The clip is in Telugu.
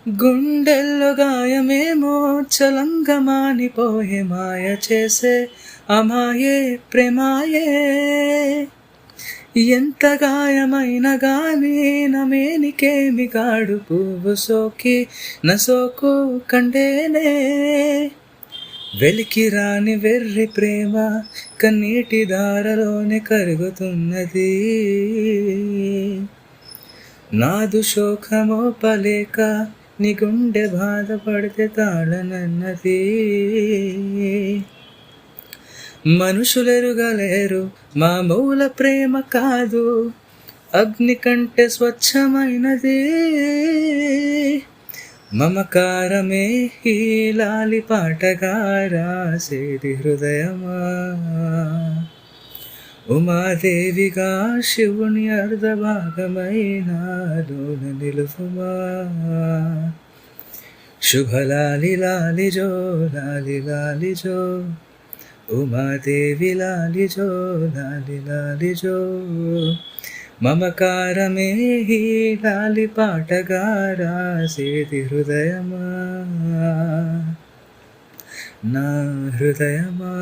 గుండెల్లో గాయమేమో చలంగా మానిపోయే మాయ చేసే అమాయే ప్రేమాయే ఎంత గాయమైన గానీ నమేనికేమి గాడు పువ్వు సోకి నసోకు కండేనే వెలికి రాని వెర్రి ప్రేమ కన్నీటి దారలోనే కరుగుతున్నది నాదు శోకమో పలేక నీ గుండె బాధపడితే తాళనన్నది మనుషులెరుగలేరు మామూల ప్రేమ కాదు అగ్ని కంటే స్వచ్ఛమైనది మమకారమే ఈ లాలి పాటగా రాసేది హృదయమా ఉమాదేవిగా శివుని అర్ధభాగమైనాలోన నిలుపుమా శుభలాలి లాలిజో లాలి లాలిజో ఉమాదేవి లాలిజో లాలి లాలిజో మమకారమే ఈ లాలి పాటగా రాసేది హృదయమా నా హృదయమా.